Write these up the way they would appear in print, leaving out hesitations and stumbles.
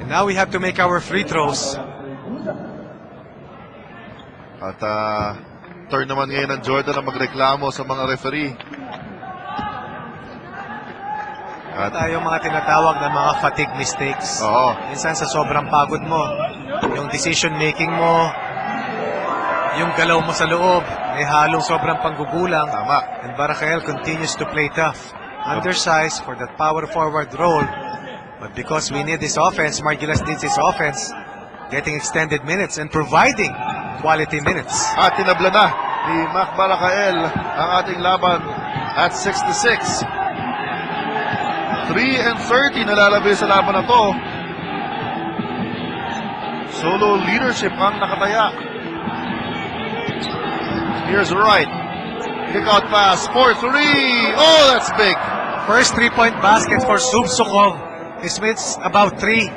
And now we have to make our free throws. At turn naman ngayon ng Jordan na magreklamo sa mga referee. At tayo mga tinatawag na mga fatigue mistakes. Oo. Minsan sa sobrang pagod mo, yung decision making mo, yung galaw mo sa loob, may halong sobrang panggugulang. Tama. And Baracael continues to play tough. Undersized for that power forward role. But because we need this offense, Margilas needs this offense, getting extended minutes and providing quality minutes. At tinabla na ni Mac Baracael ang ating laban at 66. 3-30 nalalabi sa laban na to. Solo leadership ang nakataya. Here's Wright. Kick out pass for 3. Oh, that's big. First 3-point basket for Subsukov. This means about 3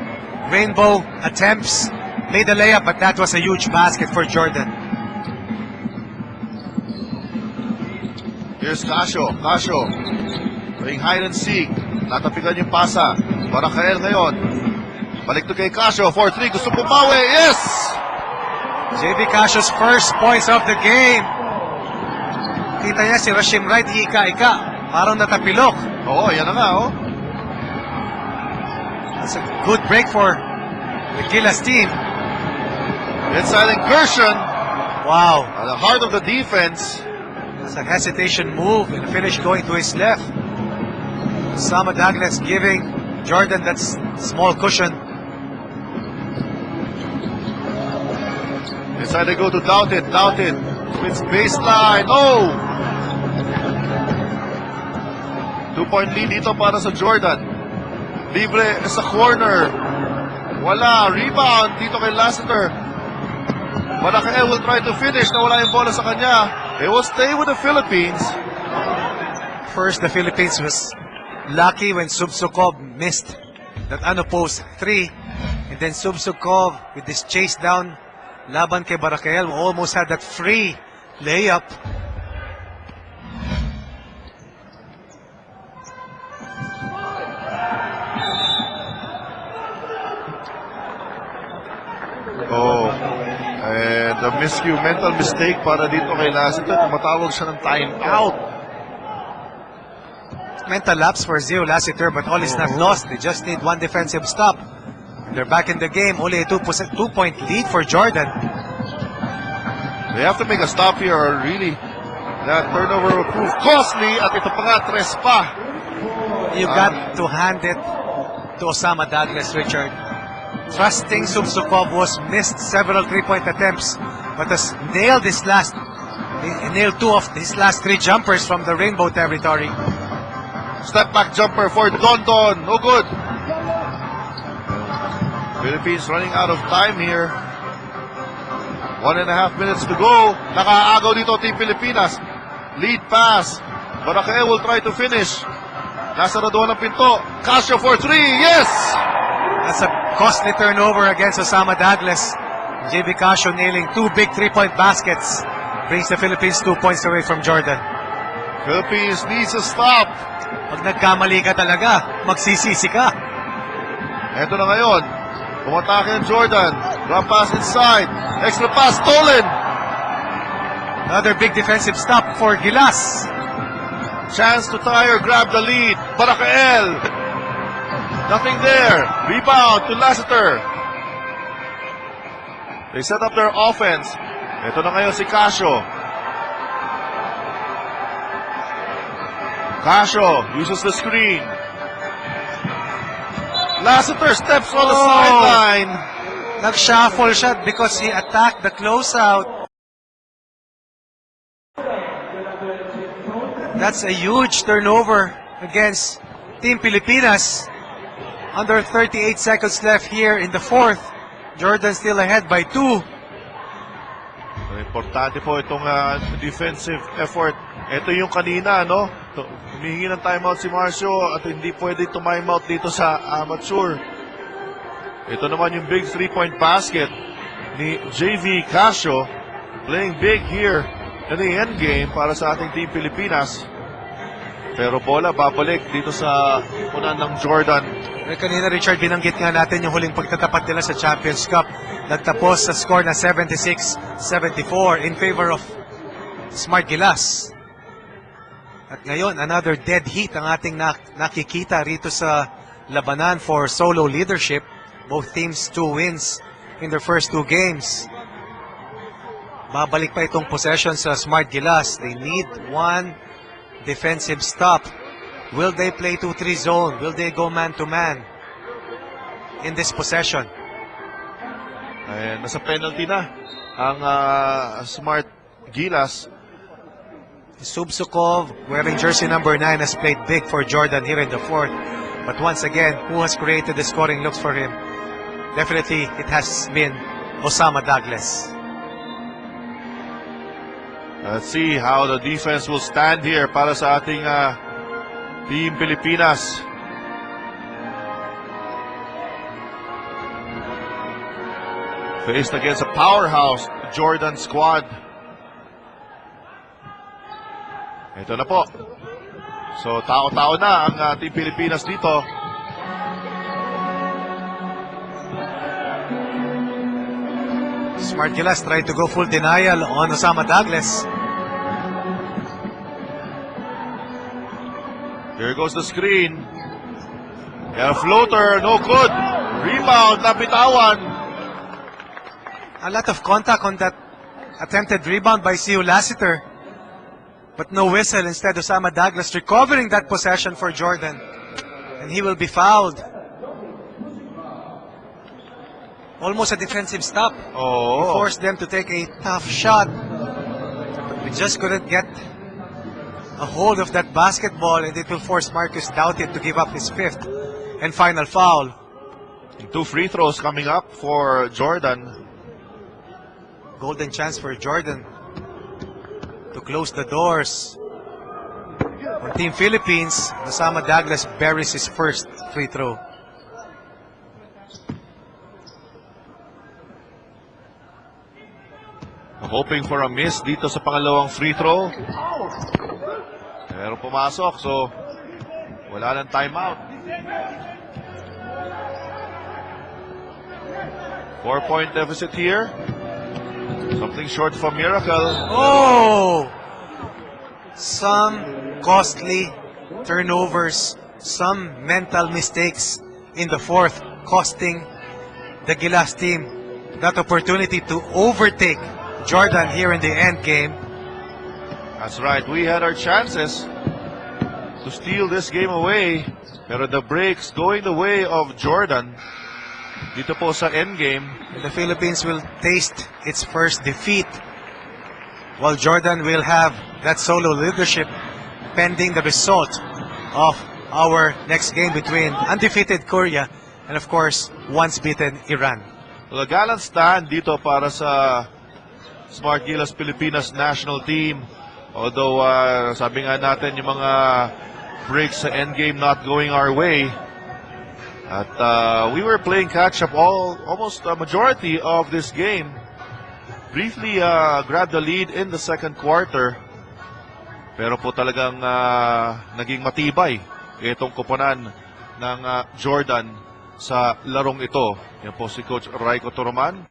rainbow attempts. Made a layup, but that was a huge basket for Jordan. Here's Casio. Casio playing hide and seek. Natapigan yung pasa. Baracael ngayon. Balik to kay Casio. 4-3. Gusto pumawi. Yes! JB Casio's first points of the game. Kita niya si Rashim Wright, ika-ika. Parang natapilok. Oo, yan na nga, oh. That's a good break for the Gilas team. Inside incursion. Wow. At the heart of the defense. That's a hesitation move and a finish going to his left. Osama Douglas giving Jordan that small cushion. Inside they go to Doughted. Doughted. It's baseline. Oh! 2-point lead dito para sa Jordan. Libre sa corner. Wala. Rebound dito kay Lassiter. Baracael will try to finish. Nawala yung bola sa kanya. They will stay with the Philippines. First, the Philippines was lucky when Subsukov missed that unopposed 3. And then Subsukov with this chase down laban kay Baracael almost had that free layup. Oh, and the mental mistake para dito kay Lassiter. Tumatawag siya ng timeout. Mental lapse for Zio Lassiter, but all is not lost. They just need one defensive stop. They're back in the game. Only a 2-point lead for Jordan. They have to make a stop here or really that turnover will prove costly at ito pa nga, tres pa. You got to hand it to Osama Douglas, Richard. Trusting Subsukov was missed several 3-point attempts, but has nailed his nailed 2 of his last 3 jumpers from the rainbow territory. Step back jumper for Dondon. No good. Philippines running out of time here. 1.5 minutes to go. Nakaagaw dito Team Pilipinas. Lead pass. Baracael will try to finish. Nasa raduan ng pinto. Casio for 3. Yes! That's a costly turnover against Osama Douglas. JB Casio nailing 2 big 3-point baskets. Brings the Philippines 2 points away from Jordan. Philippines needs a stop. Pag nagkamali ka talaga, magsisisi ka. Ito na ngayon. Umatake ang Jordan. Drop pass inside. Extra pass stolen. Another big defensive stop for Gilas. Chance to tie or grab the lead. Baracael. Nothing there. Rebound to Lassiter. They set up their offense. Ito na ngayon si Casio. Casio uses the screen. Lassiter steps on the sideline. Nag-shuffle siya because he attacked the closeout. That's a huge turnover against Team Pilipinas. Under 38 seconds left here in the 4th. Jordan still ahead by 2. Importante po itong defensive effort. Ito yung kanina, no? Humihingi ng timeout si Marcio at hindi pwede tumimeout dito sa amateur. Ito naman yung big 3-point basket ni JV Casio. Playing big here in the end game para sa ating Team Pilipinas. Pero bola babalik dito sa unan ng Jordan. Kanina, Richard, binanggit nga natin yung huling pagtatapat nila sa Champions Cup. Nagtapos sa score na 76-74 in favor of Smart Gilas. At ngayon, another dead heat ang ating nakikita rito sa labanan for solo leadership. Both teams 2 wins in their first 2 games. Babalik pa itong possession sa Smart Gilas. They need 1 defensive stop. Will they play 2-3 zone? Will they go man-to-man in this possession? Ayan, nasa penalty na ang Smart Gilas. Subsukov, wearing jersey number 9, has played big for Jordan here in the fourth. But once again, who has created the scoring looks for him? Definitely, it has been Osama Douglas. Let's see how the defense will stand here para sa ating Team Pilipinas. Faced against a powerhouse Jordan squad. Ito na po. So, tao-tao na ang Team Pilipinas dito. Smart Gilas tried to go full denial on Osama Douglas. Here goes the screen. Yeah, floater, no good. Rebound, napitawan. A lot of contact on that attempted rebound by Siu Lassiter. But no whistle. Instead, Osama Douglas recovering that possession for Jordan. And he will be fouled. Almost a defensive stop. Oh. He forced them to take a tough shot. But we just couldn't get a hold of that basketball, and it will force Marcus Doughty to give up his 5th and final foul. 2 free throws coming up for Jordan. Golden chance for Jordan to close the doors. On Team Philippines, Osama Douglas buries his first free throw. Hoping for a miss dito sa pangalawang free throw. Pero pumasok, so wala nang timeout. 4-point deficit here. Something short of a miracle. Oh! Some costly turnovers, some mental mistakes in the fourth, costing the Gilas team that opportunity to overtake Jordan here in the end game. That's right, we had our chances to steal this game away. Pero the breaks going the way of Jordan dito po sa end game. The Philippines will taste its first defeat, while Jordan will have that solo leadership pending the result of our next game between undefeated Korea and, of course, once beaten Iran. Well, a gallant stand dito para sa Smart Gilas Pilipinas national team. Although, sabi nga natin yung mga breaks sa endgame not going our way. At we were playing catch-up almost a majority of this game. Briefly grabbed the lead in the second quarter. Pero po talagang naging matibay itong koponan ng Jordan sa larong ito. Yan po si Coach Raiko Toroman.